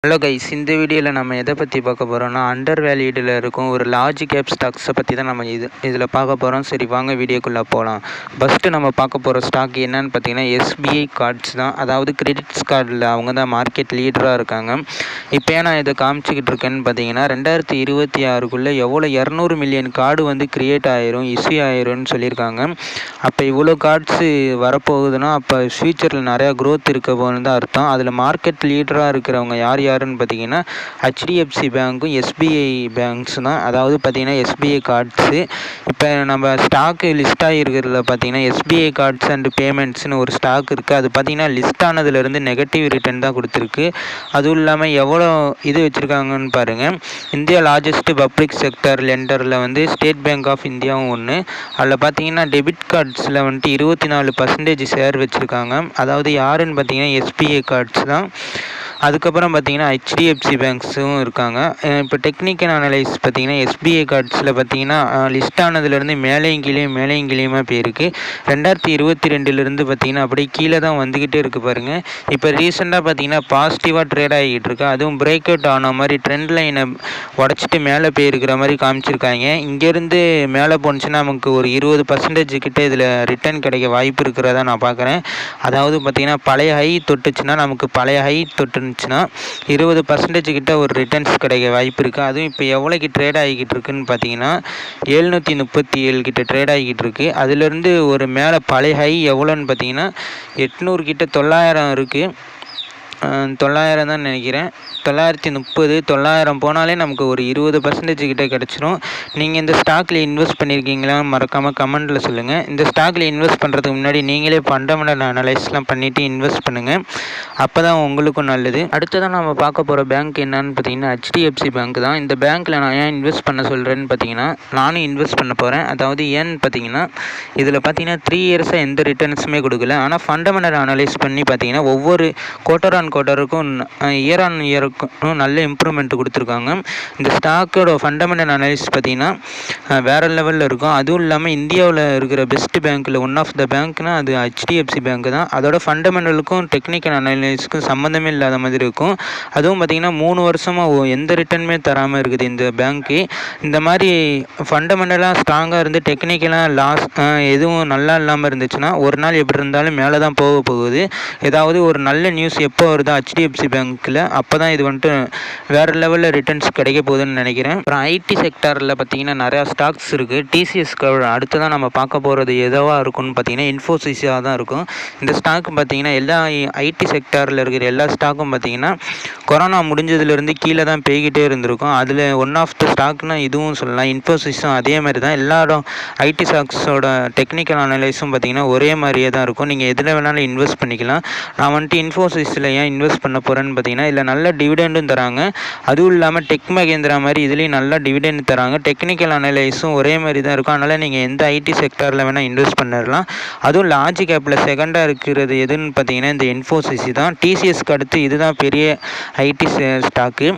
Hello guys, இந்த வீடியோவில் நம்ம எதை பற்றி பார்க்க போகிறோம்னா அண்டர் வேல்யூடில் இருக்கும் ஒரு லார்ஜ் கேப் ஸ்டாக்ஸை பற்றி தான் நம்ம இதில் பார்க்க போகிறோம். சரி, வாங்க வீடியோக்குள்ளே போகலாம். ஃபஸ்ட்டு நம்ம பார்க்க போகிற ஸ்டாக் என்னன்னு பார்த்தீங்கன்னா எஸ்பிஐ கார்ட்ஸ் தான். அதாவது கிரெடிட்ஸ் கார்டில் அவங்க தான் மார்க்கெட் லீடராக இருக்காங்க. இப்போ நான் இதை காமிச்சிக்கிட்டு இருக்கேன்னு பார்த்தீங்கன்னா 2026 எவ்வளோ 200 மில்லியன் கார்டு கிரியேட் ஆயிரும், இஷ்யூ ஆயிரும்னு சொல்லியிருக்காங்க. அப்போ இவ்வளோ கார்ட்ஸு வரப்போகுதுன்னா அப்போ ஃப்யூச்சரில் நிறையா க்ரோத் இருக்க போகுதுன்னு தான் அர்த்தம். அதில் மார்க்கெட் லீடராக இருக்கிறவங்க யாருன்னு பார்த்தீங்கன்னா HDFC பேங்க்கும் SBI பேங்க்ஸ் தான். அதாவது பார்த்தீங்கன்னா SBI கார்ட்ஸு இப்போ நம்ம ஸ்டாக்கு லிஸ்ட் ஆகிருக்கிறதுல பார்த்தீங்கன்னா SBI கார்ட்ஸ் அண்ட் பேமெண்ட்ஸ்னு ஒரு ஸ்டாக் இருக்குது. அது பார்த்தீங்கன்னா லிஸ்ட் ஆனதுலேருந்து நெகட்டிவ் ரிட்டர்ன் தான் கொடுத்துருக்கு. அதுவும் இல்லாமல் எவ்வளோ இது வச்சுருக்காங்கன்னு பாருங்கள். இந்தியா லார்ஜஸ்ட் பப்ளிக் செக்டர் லெண்டரில் ஸ்டேட் பேங்க் ஆஃப் இந்தியாவும் ஒன்று. அதில் பார்த்தீங்கன்னா டெபிட் கார்ட்ஸில் 24% ஷேர் வச்சுருக்காங்க. அதாவது யாருன்னு பார்த்தீங்கன்னா SBI கார்ட்ஸ் தான். அதுக்கப்புறம் பார்த்தீங்கன்னா HDFC பேங்க்ஸும் இருக்காங்க. இப்போ டெக்னிக்கல் அனலைஸ் பார்த்தீங்கன்னா SBI கார்ட்ஸில் பார்த்தீங்கன்னா லிஸ்ட் ஆனதுலேருந்து மேலேயும் கீழேயுமா போயிருக்கு. 2022 பார்த்தீங்கன்னா அப்படியே கீழே தான் வந்துக்கிட்டே இருக்குது பாருங்கள். இப்போ ரீசெண்டாக பார்த்தீங்கன்னா பாசிட்டிவாக ட்ரேட் ஆகிட்டு இருக்கு. அதுவும் பிரேக் அவுட் ஆன மாதிரி ட்ரெண்ட் லைனை உடச்சிட்டு மேலே போயிருக்கிற மாதிரி காமிச்சிருக்காங்க. இங்கேருந்து மேலே போணுச்சுன்னா நமக்கு ஒரு 20% கிட்ட இதில் ரிட்டர்ன் கிடைக்க வாய்ப்பு இருக்கிறதா நான் பார்க்குறேன். அதாவது பார்த்தீங்கன்னா பழைய ஹை தொட்டுச்சுன்னா நமக்கு பழைய ஹை தொட்டு 20% கிட்ட ஒரு ரிட்டர்ன்ஸ் கிடைக்க வாய்ப்பு இருக்குது. அதுவும் இப்போ எவ்வளோக்கு ட்ரேட் ஆகிக்கிட்டு இருக்குன்னு பார்த்தீங்கன்னா 737 கிட்ட ட்ரேட் ஆகிக்கிட்டு இருக்குது. அதுலேருந்து ஒரு மேலே பழைய ஹை எவ்வளோன்னு பார்த்தீங்கன்னா 800 கிட்ட 900 இருக்குது. 900 தான் நினைக்கிறேன். 930 900 போனாலே நமக்கு ஒரு 20% கிட்ட கிடச்சிரும். நீங்கள் இந்த ஸ்டாக்கில் இன்வெஸ்ட் பண்ணியிருக்கீங்களா மறக்காமல் கமெண்ட்டில் சொல்லுங்கள். இந்த ஸ்டாக்கில் இன்வெஸ்ட் பண்ணுறதுக்கு முன்னாடி நீங்களே ஃபண்டமெண்டல் அனலைஸ்லாம் பண்ணிவிட்டு இன்வெஸ்ட் பண்ணுங்கள். அப்போ தான் உங்களுக்கும் நல்லது. அடுத்ததான் நம்ம பார்க்க போகிற பேங்க் என்னன்னு பார்த்தீங்கன்னா HDFC பேங்க் தான். இந்த பேங்க்கில் நான் ஏன் இன்வெஸ்ட் பண்ண சொல்கிறேன்னு பார்த்தீங்கன்னா நானும் இன்வெஸ்ட் பண்ண போகிறேன். அதாவது ஏன்னு பார்த்தீங்கன்னா இதில் பார்த்தீங்கன்னா 3 இயர்ஸாக எந்த ரிட்டர்ன்ஸுமே கொடுக்கல. ஆனால் ஃபண்டமெண்டல் அனலைஸ் பண்ணி பார்த்தீங்கன்னா ஒவ்வொரு குவார்ட்டருக்கும் இயர் ஆன் இயருக்கும் நல்ல இம்ப்ரூவ்மெண்ட் கொடுத்துருக்காங்க. இந்த ஸ்டாக்கோட ஃபண்டமெண்டல் அனலைஸ் பார்த்தீங்கன்னா வேறு லெவலில் இருக்கும். அதுவும் இல்லாமல் இந்தியாவில் இருக்கிற பெஸ்ட் பேங்க்கில் ஒன் ஆஃப் த பேங்க்னால் அது HDFC பேங்க் தான். அதோட ஃபண்டமெண்டலுக்கும் டெக்னிக்கல் அனலைஸுக்கும் சம்மந்தமே இல்லாத மாதிரி இருக்கும். அதுவும் பார்த்திங்கன்னா 3 வருஷமாக எந்த ரிட்டர்னுமே தராமல் இருக்குது இந்த பேங்க்கு. இந்த மாதிரி ஃபண்டமெண்டலாக ஸ்ட்ராங்காக இருந்து டெக்னிக்கலாக லாஸ் எதுவும் நல்லா இல்லாமல் இருந்துச்சுன்னா ஒரு நாள் எப்படி இருந்தாலும் மேலே தான் போகுது. ஏதாவது ஒரு நல்ல நியூஸ் எப்போ வருதோ HDFC பேங்க்கில் அப்போ தான் இது வேறு லெவலில் ரிட்டர்ன்ஸ் கிடைக்க போகுதுன்னு நினைக்கிறேன். அப்புறம் ஐடி செக்டாரில் பார்த்தீங்கன்னா நிறையா ஸ்டாக்ஸ் இருக்குது. TCS அடுத்ததான் நம்ம பார்க்க போகிறது எதுவாக இருக்கும்னு பார்த்தீங்கன்னா இன்ஃபோசிஸாக தான் இருக்கும். இந்த ஸ்டாக் பார்த்தீங்கன்னா எல்லா ஐடி செக்டாரில் இருக்கிற எல்லா ஸ்டாக்கும் பார்த்தீங்கன்னா கொரோனா முடிஞ்சதுலேருந்து கீழே தான் போய்கிட்டே இருந்திருக்கும். அதில் ஒன் ஆஃப் த ஸ்டாக்னால் இதுவும் சொல்லலாம். இன்ஃபோசிஸும் அதே மாதிரி தான். எல்லா ஐடி ஸ்டாக்ஸோட டெக்னிக்கல் அனலைஸும் பார்த்தீங்கன்னா ஒரே மாதிரியே தான் இருக்கும். நீங்கள் எதில் வேணாலும் இன்வெஸ்ட் பண்ணிக்கலாம். நான் இன்ஃபோசிஸில் ஏன் இன்வெஸ்ட் பண்ண போகிறேன்னு பார்த்தீங்கன்னா இதில் நல்ல டிவிடெண்டும் தராங்க. அதுவும் இல்லாமல் டெக் மகேந்திரா மாதிரி இதுலேயும் நல்லா டிவிடெண்ட் தராங்க. டெக்னிக்கல் அனலைஸும் ஒரே மாதிரி தான் இருக்கும். அதனால் நீங்கள் எந்த ஐடி செக்டாரில் வேணால் இன்வெஸ்ட் பண்ணிடலாம். அதுவும் லார்ஜ் கேப்பில் செகண்டாக இருக்கிறது எதுன்னு பார்த்தீங்கன்னா இந்த இன்ஃபோசிஸ் தான். TCSக்கு அடுத்து இதுதான் பெரிய ஐடி ஸ்டாக்கு.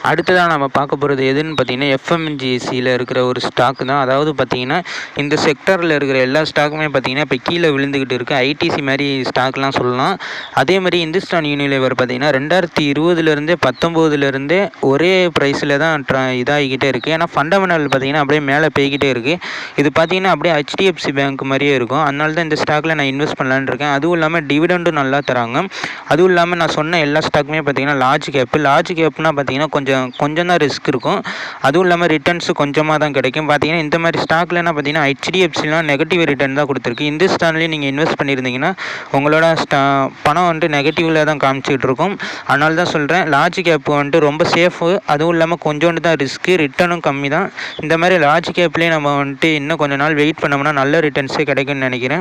அடுத்ததாக நம்ம பார்க்க போகிறது எதுன்னு பார்த்தீங்கன்னா FMGCயில் இருக்கிற ஒரு ஸ்டாக் தான். அதாவது பார்த்தீங்கன்னா இந்த செக்டரில் இருக்கிற எல்லா ஸ்டாக்குமே பார்த்தீங்கன்னா இப்போ கீழே விழுந்துக்கிட்டு இருக்குது. ITC மாதிரி ஸ்டாக்லாம் சொல்லலாம். அதே மாதிரி இந்துஸ்தான் யூனிலிவர் பார்த்தீங்கன்னா 2020 19 ஒரே ப்ரைஸில் தான் இதாகிக்கிட்டே இருக்குது. ஏன்னா ஃபண்டமெண்டல் பார்த்தீங்கன்னா அப்படியே மேலே போய்கிட்டே இருக்குது. இது பார்த்தீங்கன்னா அப்படியே HDFC பேங்க் மாதிரியே இருக்கும். அதனால தான் இந்த ஸ்டாக்கில் நான் இன்வெஸ்ட் பண்ணலான்னு இருக்கேன். அதுவும் இல்லாமல் டிவிடெண்டும் நல்லா தராங்க. அதுவும் இல்லாமல் நான் சொன்ன எல்லா ஸ்டாக்குமே பார்த்தீங்கன்னா லார்ஜ் கேப்னால் பார்த்தீங்கன்னா கொஞ்சம் தான் ரிஸ்க் இருக்கும். அதுவும் இல்லாமல் ரிட்டர்ன்ஸு கொஞ்சமாக தான் கிடைக்கும். பார்த்தீங்கன்னா இந்த மாதிரி ஸ்டாக்லனா பார்த்தீங்கன்னா HDFCலாம் நெகட்டிவ் ரிட்டர்ன் தான் கொடுத்துருக்கு. இந்துஸ்தான்லேயும் நீங்கள் இன்வெஸ்ட் பண்ணியிருந்தீங்கன்னா உங்களோட பணம் நெகட்டிவில் தான் காமிச்சிக்கிட்டு இருக்கும். அதனால தான் சொல்கிறேன் லார்ஜ் கேப் ரொம்ப சேஃபு. அதுவும் இல்லாமல் கொஞ்சோண்டு தான் ரிஸ்க்கு, ரிட்டர்னும் கம்மி தான். இந்த மாதிரி லார்ஜ் கேப்லேயே நம்ம இன்னும் கொஞ்ச நாள் வெயிட் பண்ணோம்னா நல்ல ரிட்டர்ன்ஸே கிடைக்கும்னு நினைக்கிறேன்.